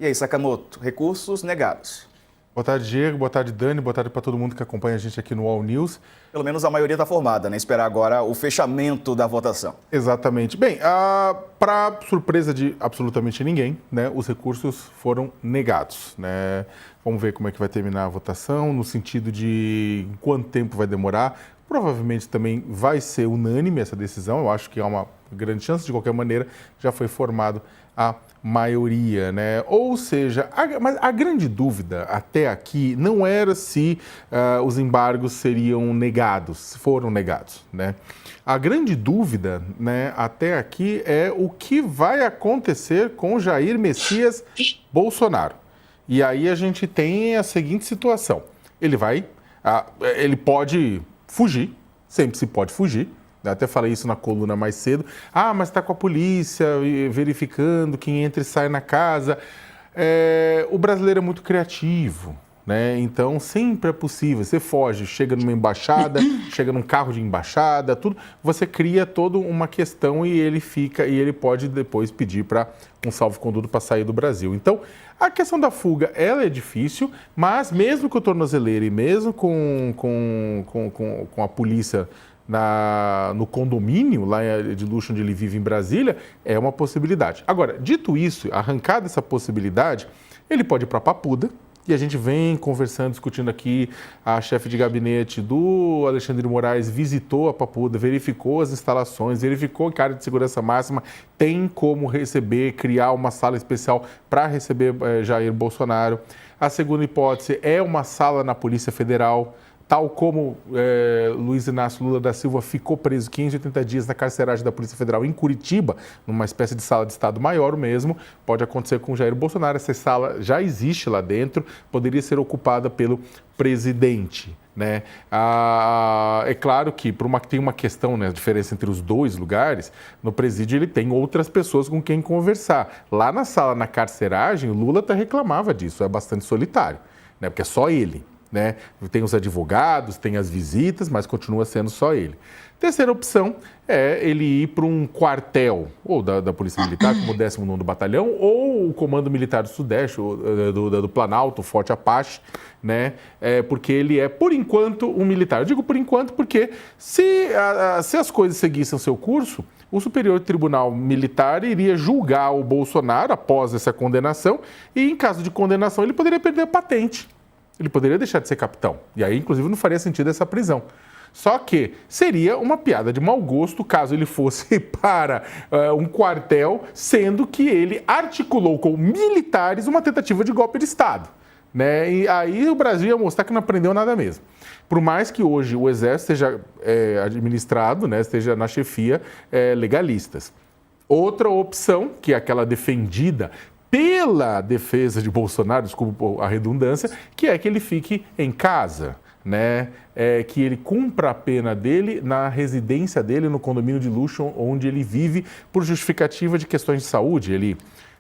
E aí, Sakamoto, recursos negados. Boa tarde, Diego. Boa tarde, Dani. Boa tarde para todo mundo que acompanha a gente aqui no All News. Pelo menos a maioria está formada, né? Esperar agora o fechamento da votação. Exatamente. Bem, para surpresa de absolutamente ninguém, né, os recursos foram negados, né? Vamos ver como é que vai terminar a votação, no sentido de quanto tempo vai demorar. Provavelmente também vai ser unânime essa decisão. Eu acho que há uma grande chance, de qualquer maneira, já foi formado a maioria, né? Ou seja, mas a grande dúvida até aqui não era se os embargos seriam negados, foram negados, né? A grande dúvida, né, até aqui é o que vai acontecer com Jair Messias Bolsonaro. E aí a gente tem a seguinte situação: ele pode fugir, sempre se pode fugir. Eu até falei isso na coluna mais cedo. Mas está com a polícia verificando quem entra e sai na casa. O brasileiro é muito criativo, né? Então sempre é possível. Você foge, chega numa embaixada, chega num carro de embaixada, tudo. Você cria toda uma questão e ele pode depois pedir para um salvo-conduto para sair do Brasil. Então, a questão da fuga, ela é difícil, mas mesmo com o tornozeleiro e mesmo com a polícia no condomínio lá de luxo onde ele vive em Brasília, é uma possibilidade. Agora, dito isso, arrancada essa possibilidade, ele pode ir para Papuda, e a gente vem conversando, discutindo aqui, a chefe de gabinete do Alexandre de Moraes visitou a Papuda, verificou as instalações, verificou que a área de segurança máxima tem como criar uma sala especial para receber Jair Bolsonaro. A segunda hipótese é uma sala na Polícia Federal, tal como Luiz Inácio Lula da Silva ficou preso 580 dias na carceragem da Polícia Federal em Curitiba, numa espécie de sala de Estado Maior mesmo, pode acontecer com Jair Bolsonaro. Essa sala já existe lá dentro, poderia ser ocupada pelo presidente, né? É claro que tem uma questão, né, a diferença entre os dois lugares. No presídio ele tem outras pessoas com quem conversar. Lá na sala, na carceragem, o Lula até reclamava disso, é bastante solitário, né, porque é só ele. Né? Tem os advogados, tem as visitas, mas continua sendo só ele. Terceira opção é ele ir para um quartel, ou da Polícia Militar, como o 19º Batalhão, ou o Comando Militar do Sudeste, do Planalto, o Forte Apache, né? Porque ele é, por enquanto, um militar. Eu digo por enquanto porque se as coisas seguissem o seu curso, o Superior Tribunal Militar iria julgar o Bolsonaro após essa condenação, e em caso de condenação ele poderia perder a patente. Ele poderia deixar de ser capitão. E aí, inclusive, não faria sentido essa prisão. Só que seria uma piada de mau gosto caso ele fosse para um quartel, sendo que ele articulou com militares uma tentativa de golpe de Estado. Né? E aí o Brasil ia mostrar que não aprendeu nada mesmo. Por mais que hoje o Exército esteja administrado, né, esteja na chefia legalistas. Outra opção, que é aquela defendida pela defesa de Bolsonaro, desculpa a redundância, que é que ele fique em casa, né? Que ele cumpra a pena dele na residência dele, no condomínio de luxo onde ele vive, por justificativa de questões de saúde. Ele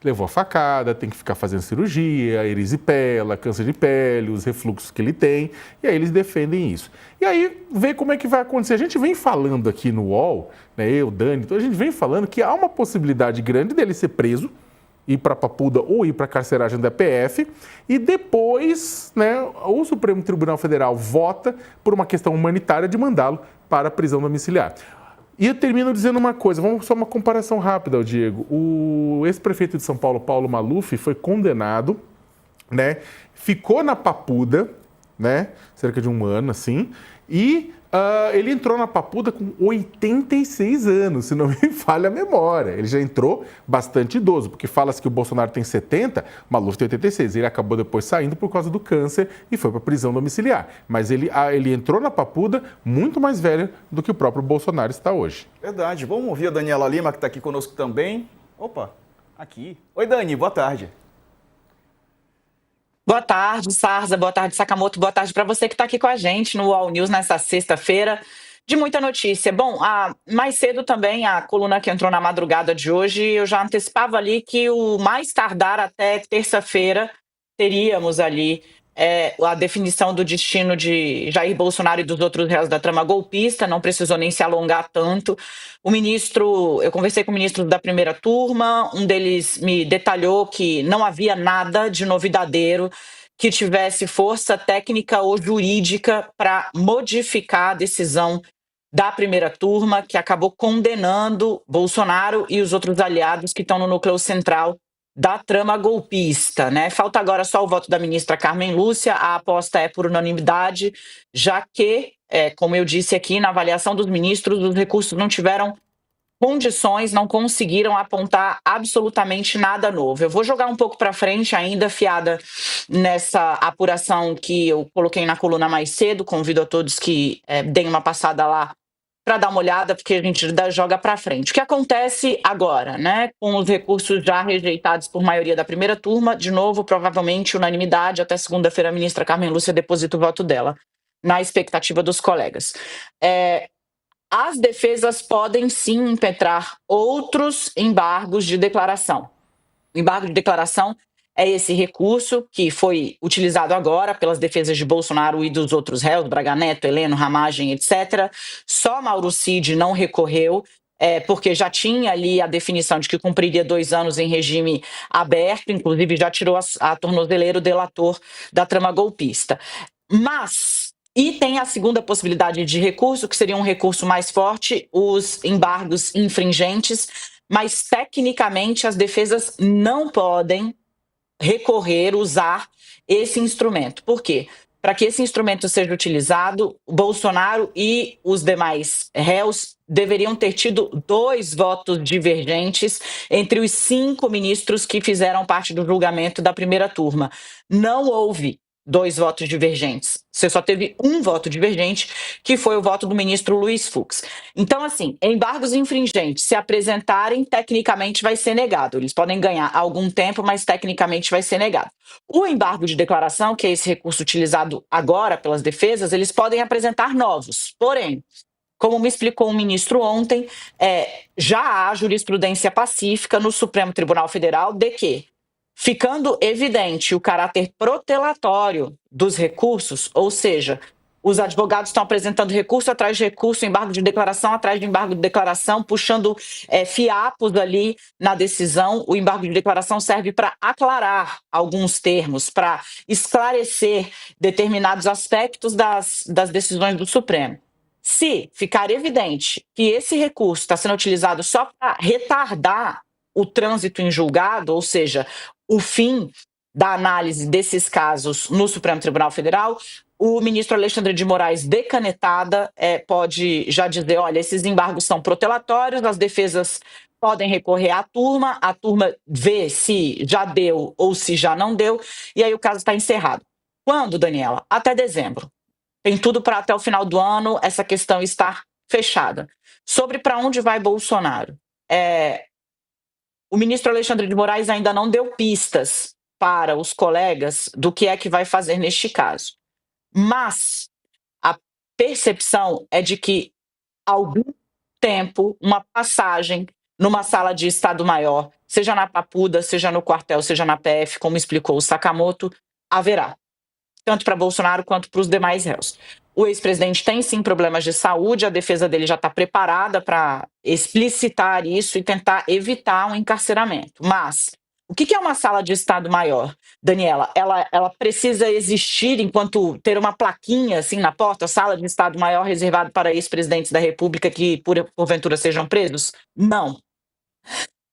levou a facada, tem que ficar fazendo cirurgia, erisipela, câncer de pele, os refluxos que ele tem, e aí eles defendem isso. E aí, vê como é que vai acontecer. A gente vem falando aqui no UOL, né, eu, Dani, então a gente vem falando que há uma possibilidade grande dele ser preso, ir para Papuda ou ir para a carceragem da PF, e depois, né, o Supremo Tribunal Federal vota por uma questão humanitária de mandá-lo para a prisão domiciliar. E eu termino dizendo uma coisa, vamos só uma comparação rápida, Diego. O ex-prefeito de São Paulo, Paulo Maluf, foi condenado, né, ficou na Papuda, né, cerca de um ano, assim, e ele entrou na Papuda com 86 anos, se não me falha a memória. Ele já entrou bastante idoso, porque fala-se que o Bolsonaro tem 70, o Maluf tem 86. Ele acabou depois saindo por causa do câncer e foi para a prisão domiciliar. Mas ele entrou na Papuda muito mais velho do que o próprio Bolsonaro está hoje. Verdade. Vamos ouvir a Daniela Lima, que está aqui conosco também. Opa, aqui. Oi, Dani, boa tarde. Boa tarde, Sarza. Boa tarde, Sakamoto. Boa tarde para você que está aqui com a gente no All News nessa sexta-feira de muita notícia. Bom, mais cedo também, a coluna que entrou na madrugada de hoje, eu já antecipava ali que o mais tardar até terça-feira teríamos ali a definição do destino de Jair Bolsonaro e dos outros réus da trama golpista, não precisou nem se alongar tanto. Eu conversei com o ministro da primeira turma, um deles me detalhou que não havia nada de novidadeiro que tivesse força técnica ou jurídica para modificar a decisão da primeira turma, que acabou condenando Bolsonaro e os outros aliados que estão no núcleo central da trama golpista, né? Falta agora só o voto da ministra Carmen Lúcia, a aposta é por unanimidade, já que, como eu disse aqui, na avaliação dos ministros, os recursos não tiveram condições, não conseguiram apontar absolutamente nada novo. Eu vou jogar um pouco para frente ainda, fiada nessa apuração que eu coloquei na coluna mais cedo, convido a todos que deem uma passada lá para dar uma olhada, porque a gente joga para frente. O que acontece agora, né, com os recursos já rejeitados por maioria da primeira turma, de novo, provavelmente unanimidade, até segunda-feira a ministra Carmen Lúcia deposita o voto dela, na expectativa dos colegas. As defesas podem sim impetrar outros embargos de declaração. O embargo de declaração é esse recurso que foi utilizado agora pelas defesas de Bolsonaro e dos outros réus, Braga Neto, Heleno, Ramagem, etc. Só Mauro Cid não recorreu, porque já tinha ali a definição de que cumpriria 2 anos em regime aberto, inclusive já tirou a tornozeleira o delator da trama golpista. E tem a segunda possibilidade de recurso, que seria um recurso mais forte, os embargos infringentes, mas tecnicamente as defesas não podem recorrer, usar esse instrumento. Por quê? Para que esse instrumento seja utilizado, Bolsonaro e os demais réus deveriam ter tido 2 votos divergentes entre os 5 ministros que fizeram parte do julgamento da primeira turma. Não houve 2 votos divergentes. Você só teve 1 voto divergente, que foi o voto do ministro Luiz Fux. Então, assim, embargos infringentes, se apresentarem, tecnicamente vai ser negado. Eles podem ganhar algum tempo, mas tecnicamente vai ser negado. O embargo de declaração, que é esse recurso utilizado agora pelas defesas, eles podem apresentar novos. Porém, como me explicou um ministro ontem, já há jurisprudência pacífica no Supremo Tribunal Federal de que, ficando evidente o caráter protelatório dos recursos, ou seja, os advogados estão apresentando recurso atrás de recurso, embargo de declaração atrás de embargo de declaração, puxando fiapos ali na decisão. O embargo de declaração serve para aclarar alguns termos, para esclarecer determinados aspectos das decisões do Supremo. Se ficar evidente que esse recurso está sendo utilizado só para retardar o trânsito em julgado, ou seja, o fim da análise desses casos no Supremo Tribunal Federal, o ministro Alexandre de Moraes, de canetada, pode já dizer, olha, esses embargos são protelatórios, as defesas podem recorrer à turma, a turma vê se já deu ou se já não deu, e aí o caso está encerrado. Quando, Daniela? Até dezembro. Tem tudo para até o final do ano essa questão estar fechada. Sobre para onde vai Bolsonaro. O ministro Alexandre de Moraes ainda não deu pistas para os colegas do que é que vai fazer neste caso. Mas a percepção é de que algum tempo, uma passagem numa sala de Estado-Maior, seja na Papuda, seja no quartel, seja na PF, como explicou o Sakamoto, haverá. Tanto para Bolsonaro quanto para os demais réus. O ex-presidente tem sim problemas de saúde, a defesa dele já está preparada para explicitar isso e tentar evitar um encarceramento. Mas o que é uma sala de Estado Maior, Daniela? Ela precisa existir enquanto ter uma plaquinha assim na porta, sala de Estado Maior reservada para ex-presidentes da República que porventura sejam presos? Não.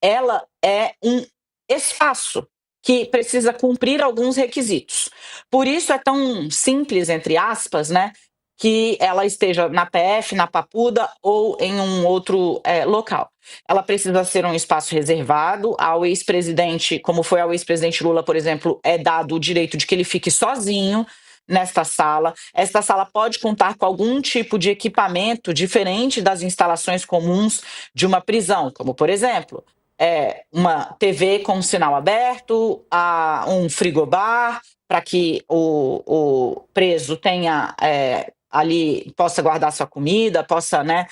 Ela é um espaço que precisa cumprir alguns requisitos. Por isso é tão simples, entre aspas, né, que ela esteja na PF, na Papuda ou em um outro local. Ela precisa ser um espaço reservado ao ex-presidente, como foi ao ex-presidente Lula, por exemplo, é dado o direito de que ele fique sozinho nesta sala. Esta sala pode contar com algum tipo de equipamento diferente das instalações comuns de uma prisão, como, por exemplo, uma TV com sinal aberto, um frigobar, para que o preso tenha ali possa guardar sua comida, possa, né,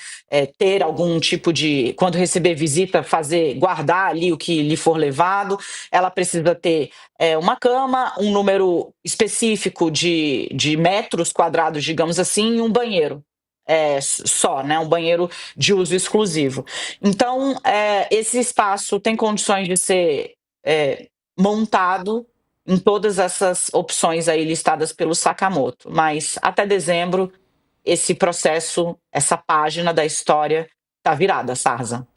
ter algum tipo de, quando receber visita, guardar ali o que lhe for levado. Ela precisa ter uma cama, um número específico de metros quadrados, digamos assim, e um banheiro. Só, né, um banheiro de uso exclusivo. Então, esse espaço tem condições de ser montado em todas essas opções aí listadas pelo Sakamoto, mas até dezembro esse processo, essa página da história tá virada, Sarza.